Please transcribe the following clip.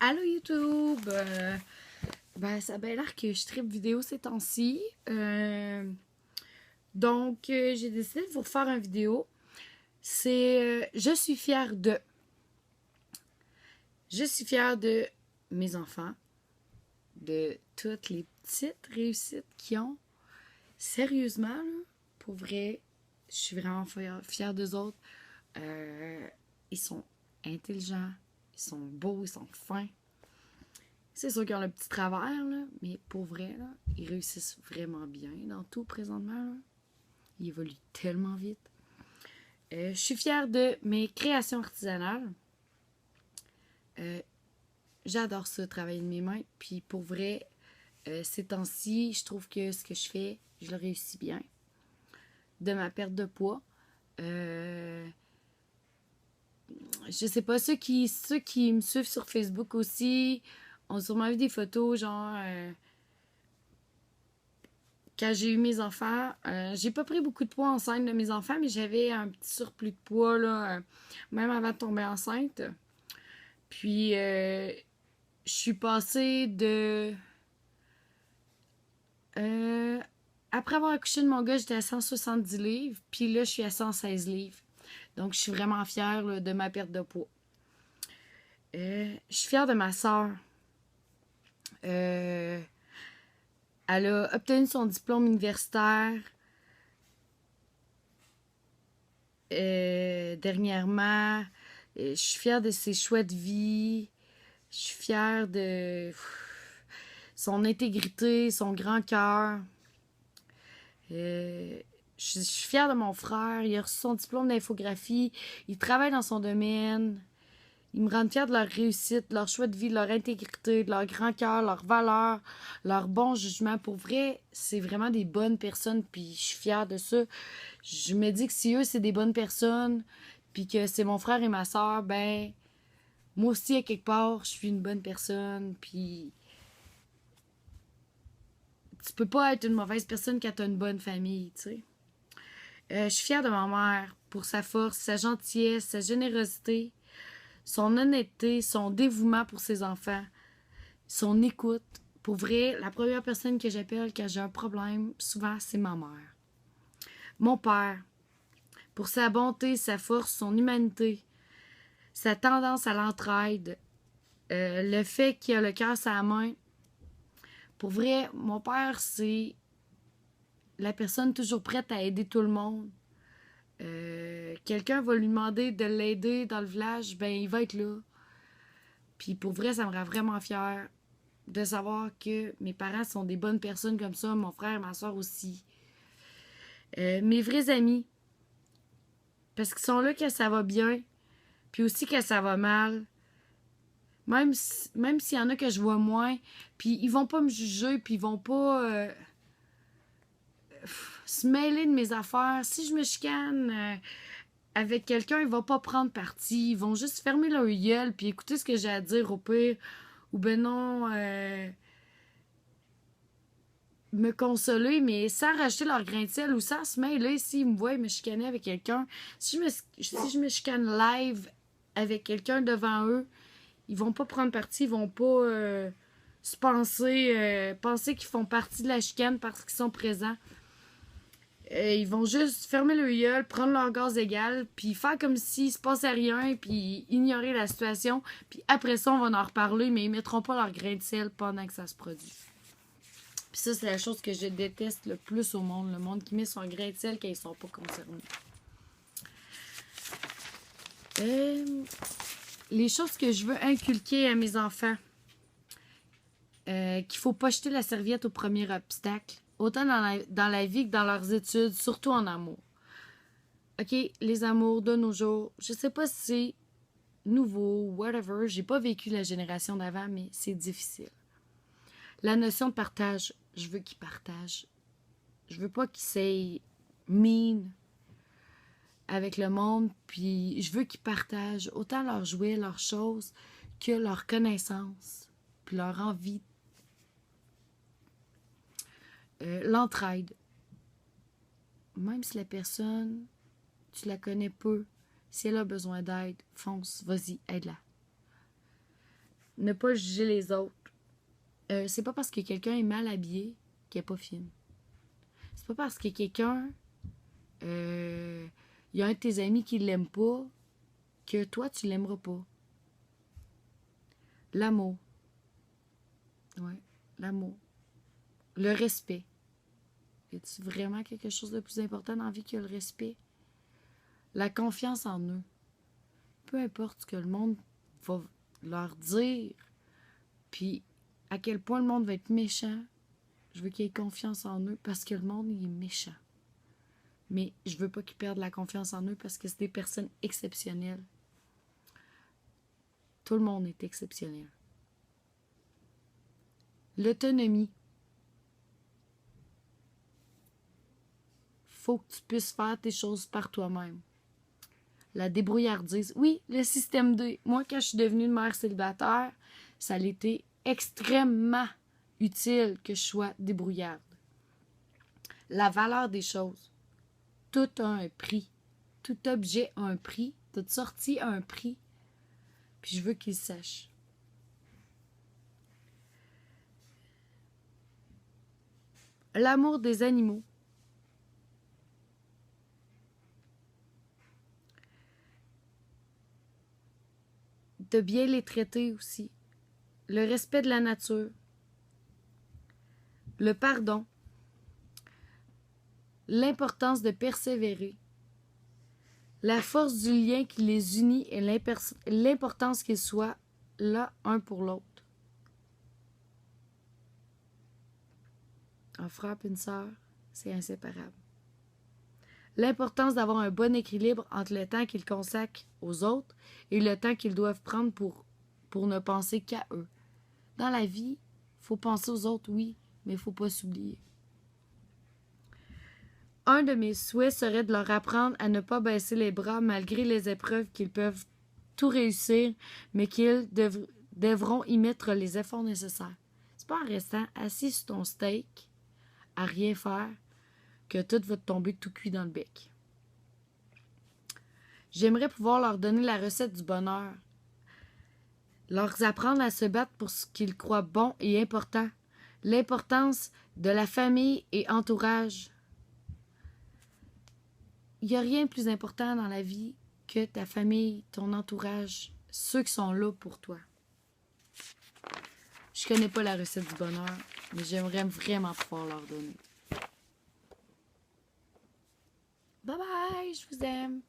Allô YouTube! Ça a bien l'air que je tripe vidéo ces temps-ci. J'ai décidé de vous refaire une vidéo. Je suis fière de. Je suis fière de mes enfants, de toutes les petites réussites qu'ils ont. Sérieusement, là, pour vrai, je suis vraiment fière d'eux autres. Ils sont intelligents, ils sont beaux, ils sont fins. C'est sûr qu'ils ont le petit travers, là, mais pour vrai, là, ils réussissent vraiment bien dans tout présentement. Là. Ils évoluent tellement vite. Je suis fière de mes créations artisanales. J'adore ça, travailler de mes mains. Puis pour vrai, ces temps-ci, je trouve que ce que je fais, je le réussis bien. De ma perte de poids. Je sais pas, ceux qui me suivent sur Facebook aussi ont sûrement vu des photos, genre... quand j'ai eu mes enfants, j'ai pas pris beaucoup de poids enceinte de mes enfants, mais j'avais un petit surplus de poids, là, même avant de tomber enceinte. Puis, je suis passée de... euh, après avoir accouché de mon gars, j'étais à 170 livres, puis là, je suis à 116 livres. Donc, je suis vraiment fière là, de ma perte de poids. Je suis fière de ma soeur. Elle a obtenu son diplôme universitaire dernièrement. Je suis fière de ses choix de vie. Je suis fière de son intégrité, son grand cœur. Je suis fière de mon frère. Il a reçu son diplôme d'infographie. Il travaille dans son domaine. Ils me rendent fière de leur réussite, de leur choix de vie, de leur intégrité, de leur grand cœur, leurs valeurs, leur bon jugement. Pour vrai, c'est vraiment des bonnes personnes, puis je suis fière de ça. Je me dis que si eux, c'est des bonnes personnes, puis que c'est mon frère et ma soeur, ben, moi aussi, à quelque part, je suis une bonne personne, puis tu peux pas être une mauvaise personne quand t'as une bonne famille, tu sais. Je suis fière de ma mère pour sa force, sa gentillesse, sa générosité, son honnêteté, son dévouement pour ses enfants, son écoute. Pour vrai, la première personne que j'appelle quand j'ai un problème, souvent, c'est ma mère. Mon père, pour sa bonté, sa force, son humanité, sa tendance à l'entraide, le fait qu'il a le cœur sur la main. Pour vrai, mon père, c'est la personne toujours prête à aider tout le monde. Quelqu'un va lui demander de l'aider dans le village, ben il va être là. Puis pour vrai, ça me rend vraiment fière de savoir que mes parents sont des bonnes personnes comme ça, mon frère et ma soeur aussi. Mes vrais amis, parce qu'ils sont là quand ça va bien, puis aussi quand ça va mal. Même s'il y en a que je vois moins, puis ils vont pas me juger, puis ils vont pas se mêler de mes affaires. Si je me chicane avec quelqu'un, ils vont pas prendre parti. Ils vont juste fermer leur gueule, puis écouter ce que j'ai à dire au pire. Ou ben non, me consoler, mais sans racheter leur grain de sel ou sans se mêler s'ils me voient me chicaner avec quelqu'un. Si je me chicane live avec quelqu'un devant eux, ils vont pas prendre parti, ils vont pas se penser qu'ils font partie de la chicane parce qu'ils sont présents. Ils vont juste fermer le gueule, prendre leur gaz égal, puis faire comme s'il se passait rien, puis ignorer la situation. Puis après ça, on va en reparler, mais ils mettront pas leur grain de sel pendant que ça se produit. Puis ça, c'est la chose que je déteste le plus au monde. Le monde qui met son grain de sel quand ils sont pas concernés. Les choses que je veux inculquer à mes enfants. Qu'il faut pas jeter la serviette au premier obstacle. Autant dans la vie que dans leurs études, surtout en amour. OK, les amours de nos jours, je sais pas si c'est nouveau, whatever. J'ai pas vécu la génération d'avant, mais c'est difficile. La notion de partage, je veux qu'ils partagent. Je veux pas qu'ils soient mean avec le monde, puis je veux qu'ils partagent autant leurs jouets, leurs choses, que leurs connaissances, puis leur envie. L'entraide. Même si la personne, tu la connais peu, si elle a besoin d'aide, fonce, vas-y, aide-la. Ne pas juger les autres. C'est pas parce que quelqu'un est mal habillé qu'il est pas fine. C'est pas parce que quelqu'un... y a un de tes amis qui l'aime pas que toi, tu l'aimeras pas. L'amour. Ouais, l'amour. Le respect. Y a-t-il vraiment quelque chose de plus important dans la vie que le respect? La confiance en eux. Peu importe ce que le monde va leur dire, puis à quel point le monde va être méchant, je veux qu'ils aient confiance en eux parce que le monde, il est méchant. Mais je veux pas qu'ils perdent la confiance en eux parce que c'est des personnes exceptionnelles. Tout le monde est exceptionnel. L'autonomie. Faut que tu puisses faire tes choses par toi-même. La débrouillardise. Oui, le système D. Moi, quand je suis devenue une mère célibataire, ça a été extrêmement utile que je sois débrouillarde. La valeur des choses. Tout a un prix. Tout objet a un prix. Toute sortie a un prix. Puis je veux qu'ils sachent. L'amour des animaux. De bien les traiter aussi. Le respect de la nature. Le pardon. L'importance de persévérer. La force du lien qui les unit et l'importance qu'ils soient là un pour l'autre. Un frère et une sœur, c'est inséparable. L'importance d'avoir un bon équilibre entre le temps qu'ils consacrent aux autres et le temps qu'ils doivent prendre pour ne penser qu'à eux. Dans la vie, il faut penser aux autres, oui, mais il ne faut pas s'oublier. Un de mes souhaits serait de leur apprendre à ne pas baisser les bras malgré les épreuves qu'ils peuvent tout réussir, mais qu'ils devront y mettre les efforts nécessaires. C'est pas en restant assis sur ton steak, à rien faire, que tout va te tomber tout cuit dans le bec. J'aimerais pouvoir leur donner la recette du bonheur. Leur apprendre à se battre pour ce qu'ils croient bon et important. L'importance de la famille et entourage. Il n'y a rien de plus important dans la vie que ta famille, ton entourage, ceux qui sont là pour toi. Je connais pas la recette du bonheur, mais j'aimerais vraiment pouvoir leur donner. Bye bye, je vous aime.